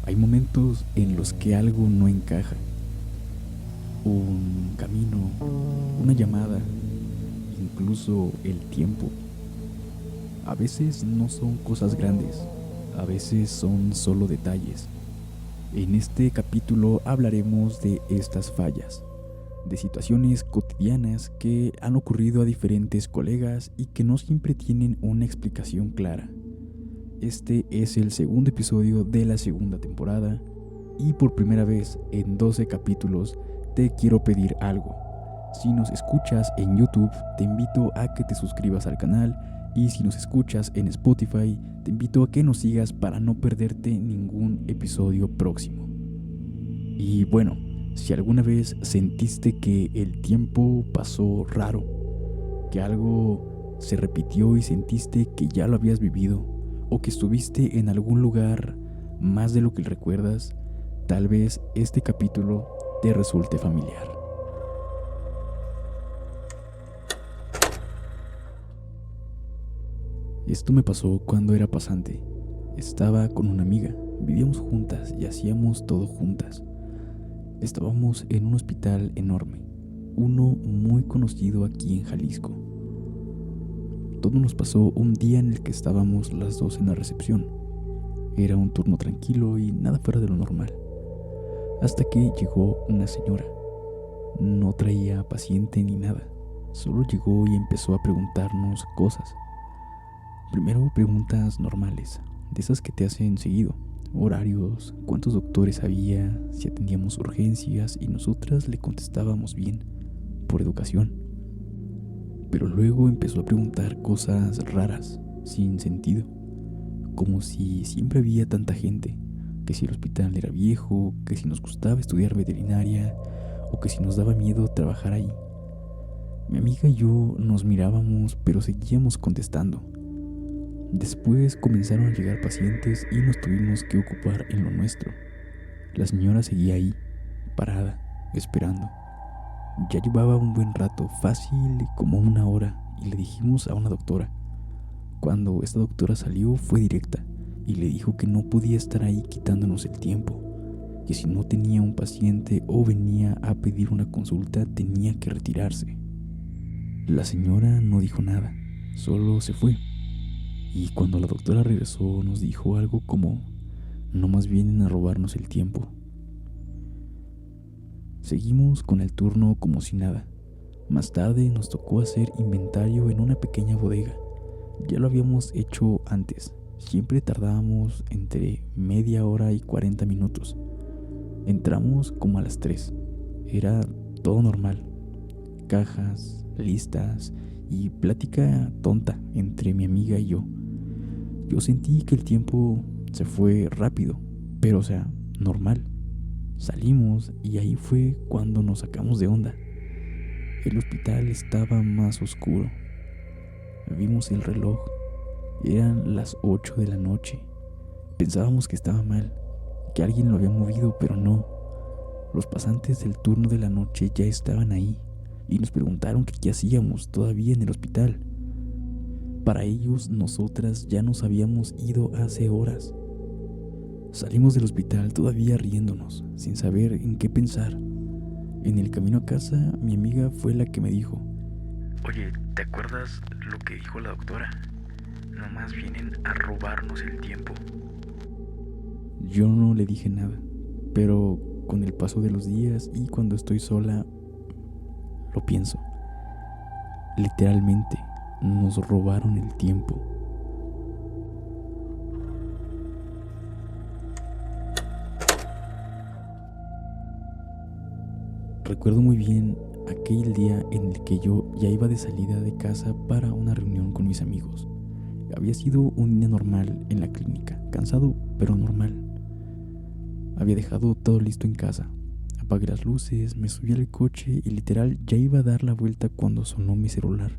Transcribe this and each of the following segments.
Hay momentos en los que algo no encaja. Un camino, una llamada, incluso el tiempo. A veces no son cosas grandes, a veces son solo detalles. En este capítulo hablaremos de estas fallas, de situaciones cotidianas que han ocurrido a diferentes colegas y que no siempre tienen una explicación clara. Este es el segundo episodio de la segunda temporada y por primera vez en 12 capítulos te quiero pedir algo. Si nos escuchas en YouTube, te invito a que te suscribas al canal, y si nos escuchas en Spotify, te invito a que nos sigas para no perderte ningún episodio próximo. Y bueno, si alguna vez sentiste que el tiempo pasó raro, que algo se repitió y sentiste que ya lo habías vivido, o que estuviste en algún lugar más de lo que recuerdas, tal vez este capítulo te resulte familiar. Esto me pasó cuando era pasante. Estaba con una amiga, vivíamos juntas y hacíamos todo juntas. Estábamos en un hospital enorme, uno muy conocido aquí en Jalisco. Todo nos pasó un día en el que estábamos las dos en la recepción. Era un turno tranquilo y nada fuera de lo normal. Hasta que llegó una señora. No traía paciente ni nada, solo llegó y empezó a preguntarnos cosas. Primero preguntas normales, de esas que te hacen seguido. Horarios, cuántos doctores había, si atendíamos urgencias, y nosotras le contestábamos bien, por educación. Pero luego empezó a preguntar cosas raras, sin sentido, como si siempre había tanta gente, que si el hospital era viejo, que si nos gustaba estudiar veterinaria, o que si nos daba miedo trabajar ahí. Mi amiga y yo nos mirábamos, pero seguíamos contestando. Después comenzaron a llegar pacientes y nos tuvimos que ocupar en lo nuestro. La señora seguía ahí, parada, esperando. Ya llevaba un buen rato, fácil como una hora, y le dijimos a una doctora. Cuando esta doctora salió fue directa y le dijo que no podía estar ahí quitándonos el tiempo, que si no tenía un paciente o venía a pedir una consulta tenía que retirarse. La señora no dijo nada, solo se fue. Y cuando la doctora regresó nos dijo algo como: no más vienen a robarnos el tiempo. Seguimos con el turno como si nada. Más tarde nos tocó hacer inventario en una pequeña bodega. Ya lo habíamos hecho antes. Siempre tardábamos entre media hora y 40 minutos. Entramos como a las 3. Era todo normal. Cajas, listas y plática tonta entre mi amiga y yo. Yo sentí que el tiempo se fue rápido, pero normal. Salimos y ahí fue cuando nos sacamos de onda. El hospital estaba más oscuro. Vimos el reloj. Eran las 8 de la noche. Pensábamos que estaba mal, que alguien lo había movido, pero no. Los pasantes del turno de la noche ya estaban ahí y nos preguntaron que qué hacíamos todavía en el hospital. Para ellos, nosotras ya nos habíamos ido hace horas. Salimos del hospital todavía riéndonos, sin saber en qué pensar. En el camino a casa, mi amiga fue la que me dijo: Oye, ¿te acuerdas lo que dijo la doctora? Nomás vienen a robarnos el tiempo. Yo no le dije nada, pero con el paso de los días y cuando estoy sola, lo pienso. Literalmente, nos robaron el tiempo. Recuerdo muy bien aquel día en el que yo ya iba de salida de casa para una reunión con mis amigos. Había sido un día normal en la clínica, cansado pero normal. Había dejado todo listo en casa. Apagué las luces, me subí al coche y literal ya iba a dar la vuelta cuando sonó mi celular.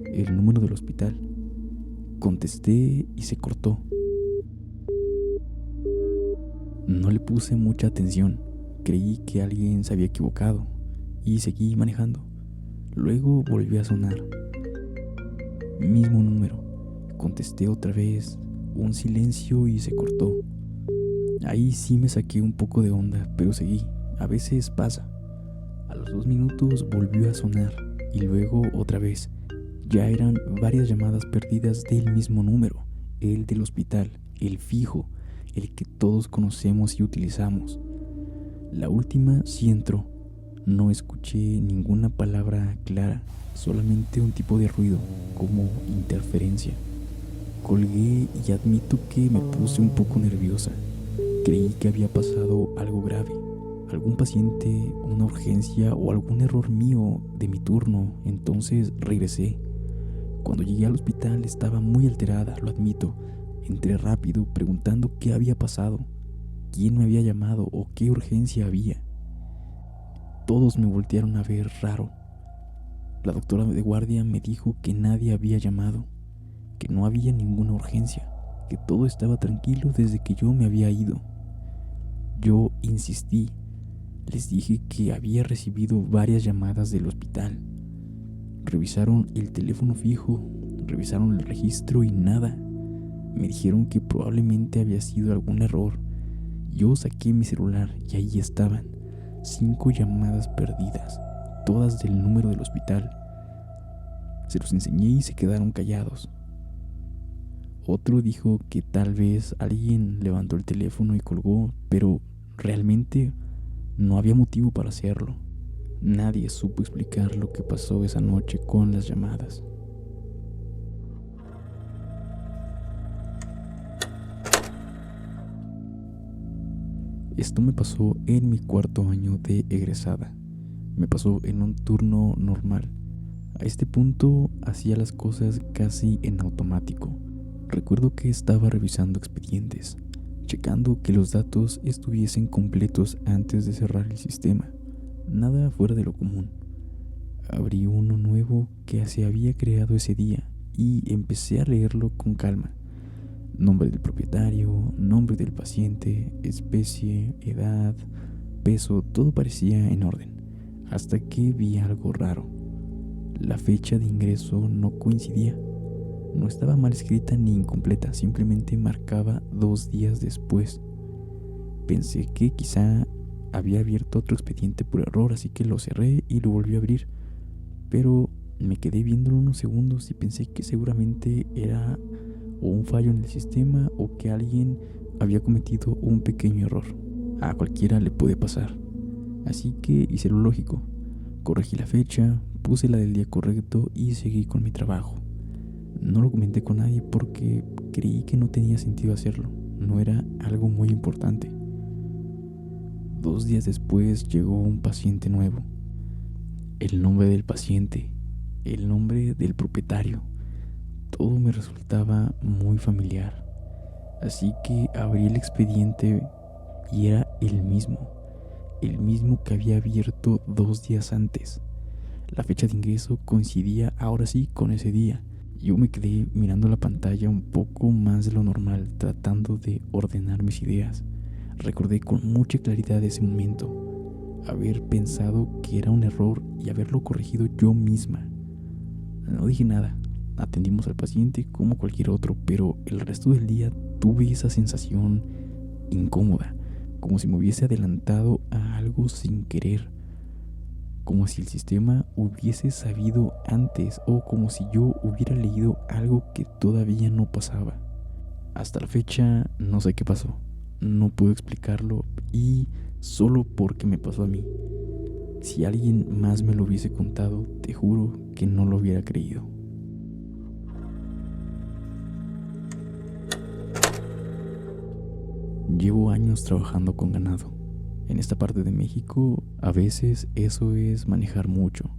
El número del hospital. Contesté y se cortó. No le puse mucha atención. Creí que alguien se había equivocado y seguí manejando. Luego volvió a sonar. Mismo número. Contesté otra vez. un silencio y se cortó. Ahí sí me saqué un poco de onda, pero seguí. A veces pasa. A los 2 minutos volvió a sonar y luego otra vez. Ya eran varias llamadas perdidas del mismo número, el del hospital, el fijo, el que todos conocemos y utilizamos. La última sí entró. No escuché ninguna palabra clara, solamente un tipo de ruido, como interferencia. Colgué y admito que me puse un poco nerviosa. Creí que había pasado algo grave, algún paciente, una urgencia o algún error mío de mi turno, entonces regresé. Cuando llegué al hospital estaba muy alterada, lo admito. Entré rápido preguntando qué había pasado, quién me había llamado o qué urgencia había. Todos me voltearon a ver raro. La doctora de guardia me dijo que nadie había llamado, que no había ninguna urgencia, que todo estaba tranquilo desde que yo me había ido. Yo insistí, les dije que había recibido varias llamadas del hospital. Revisaron el teléfono fijo, revisaron el registro y nada. Me dijeron que probablemente había sido algún error. Yo saqué mi celular y ahí estaban, 5 llamadas perdidas, todas del número del hospital. Se los enseñé y se quedaron callados. Otro dijo que tal vez alguien levantó el teléfono y colgó, pero realmente no había motivo para hacerlo. Nadie supo explicar lo que pasó esa noche con las llamadas. Esto me pasó en mi 4º año de egresada. Me pasó en un turno normal. A este punto hacía las cosas casi en automático. Recuerdo que estaba revisando expedientes, checando que los datos estuviesen completos antes de cerrar el sistema. Nada fuera de lo común. Abrí uno nuevo que se había creado ese día y empecé a leerlo con calma. Nombre del propietario, nombre del paciente, especie, edad, peso, todo parecía en orden, hasta que vi algo raro. La fecha de ingreso no coincidía. No estaba mal escrita ni incompleta, simplemente marcaba 2 días después. Pensé que quizá había abierto otro expediente por error, así que lo cerré y lo volví a abrir. Pero me quedé viéndolo unos segundos y pensé que seguramente era o un fallo en el sistema o que alguien había cometido un pequeño error. A cualquiera le puede pasar. Así que hice lo lógico. Corregí la fecha, puse la del día correcto y seguí con mi trabajo. No lo comenté con nadie porque creí que no tenía sentido hacerlo. No era algo muy importante. 2 días después llegó un paciente nuevo. El nombre del paciente, el nombre del propietario, todo me resultaba muy familiar. Así que abrí el expediente y era el mismo que había abierto 2 días antes. La fecha de ingreso coincidía ahora sí con ese día. Yo me quedé mirando la pantalla un poco más de lo normal, tratando de ordenar mis ideas. Recordé con mucha claridad ese momento, haber pensado que era un error y haberlo corregido yo misma. No dije nada, atendimos al paciente como cualquier otro, pero el resto del día tuve esa sensación incómoda, como si me hubiese adelantado a algo sin querer, como si el sistema hubiese sabido antes o como si yo hubiera leído algo que todavía no pasaba. Hasta la fecha no sé qué pasó, no puedo explicarlo y solo porque me pasó a mí. Si alguien más me lo hubiese contado, te juro que no lo hubiera creído. Llevo años trabajando con ganado. En esta parte de México, a veces eso es manejar mucho,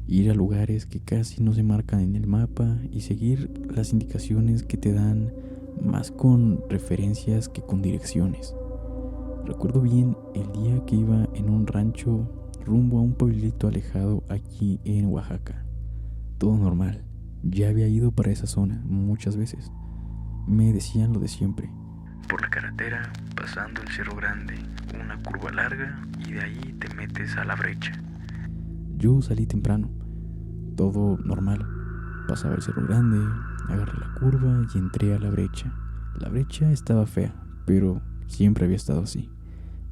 ir a lugares que casi no se marcan en el mapa y seguir las indicaciones que te dan más con referencias que con direcciones. Recuerdo bien el día que iba en un rancho rumbo a un pueblito alejado aquí en Oaxaca. Todo normal, ya había ido para esa zona muchas veces. Me decían lo de siempre. Por la carretera, pasando el Cerro Grande, una curva larga y de ahí te metes a la brecha. Yo salí temprano, todo normal. Pasaba el Cerro Grande, agarré la curva y entré a la brecha. La brecha estaba fea, pero siempre había estado así.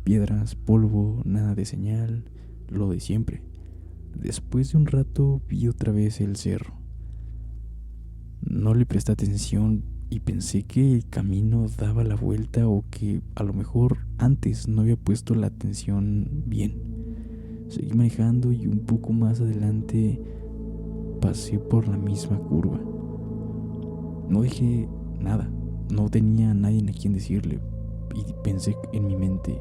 Piedras, polvo, nada de señal, lo de siempre. Después de un rato vi otra vez el cerro. No le presté atención y pensé que el camino daba la vuelta o que a lo mejor antes no había puesto la atención bien. Seguí manejando y un poco más adelante pasé por la misma curva. No dije nada, no tenía a nadie a quien decirle y pensé en mi mente,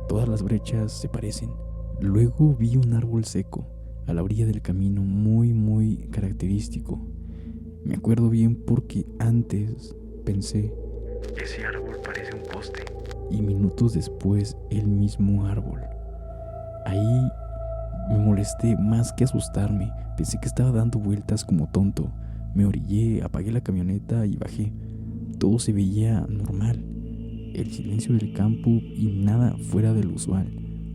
todas las brechas se parecen. Luego vi un árbol seco a la orilla del camino muy característico. Me acuerdo bien porque antes pensé, ese árbol parece un poste. y minutos después el mismo árbol. Ahí me molesté más que asustarme. Pensé que estaba dando vueltas como tonto. Me orillé, apagué la camioneta y bajé. Todo se veía normal. El silencio del campo y nada fuera de lo usual.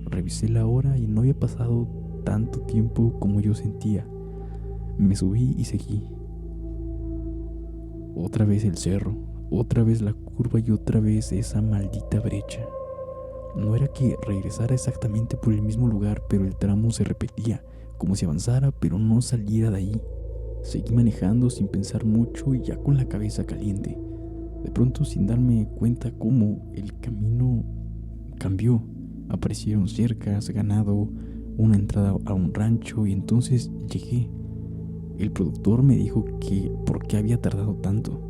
Revisé la hora y no había pasado tanto tiempo como yo sentía. Me subí y seguí. Otra vez el cerro, otra vez la curva y otra vez esa maldita brecha. No era que regresara exactamente por el mismo lugar, pero el tramo se repetía, como si avanzara pero no saliera de ahí. Seguí manejando sin pensar mucho y ya con la cabeza caliente. De pronto, sin darme cuenta cómo, el camino cambió. Aparecieron cercas, ganado, una entrada a un rancho y entonces llegué. El productor me dijo que por qué había tardado tanto.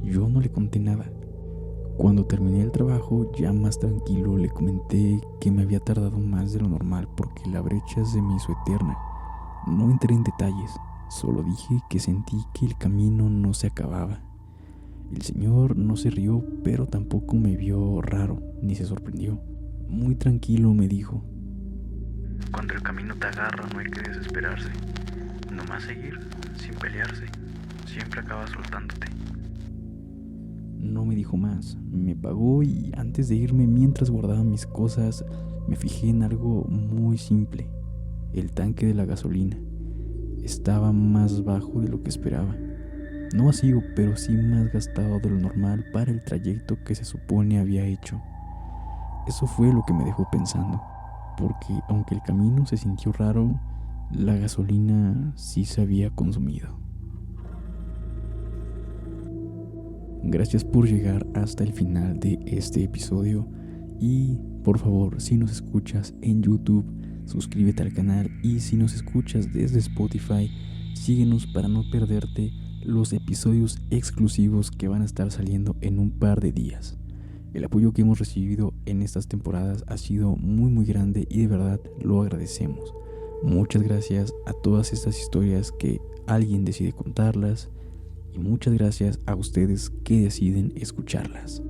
Yo no le conté nada. Cuando terminé el trabajo, ya más tranquilo, le comenté que me había tardado más de lo normal porque la brecha se me hizo eterna. No entré en detalles, solo dije que sentí que el camino no se acababa. El señor no se rió, pero tampoco me vio raro, ni se sorprendió. Muy tranquilo me dijo, Cuando el camino te agarra no hay que desesperarse. Nomás seguir, sin pelearse. Siempre acaba soltándote. no me dijo más, me pagó y antes de irme, mientras guardaba mis cosas, me fijé en algo muy simple. El tanque de la gasolina estaba más bajo de lo que esperaba. No vacío, pero sí más gastado de lo normal para el trayecto que se supone había hecho. Eso fue lo que me dejó pensando, porque aunque el camino se sintió raro, la gasolina sí se había consumido. Gracias por llegar hasta el final de este episodio y por favor, si nos escuchas en YouTube, suscríbete al canal y si nos escuchas desde Spotify, síguenos para no perderte los episodios exclusivos que van a estar saliendo en un par de días. El apoyo que hemos recibido en estas temporadas ha sido muy grande y de verdad lo agradecemos. Muchas gracias a todas estas historias que alguien decide contarlas y muchas gracias a ustedes que deciden escucharlas.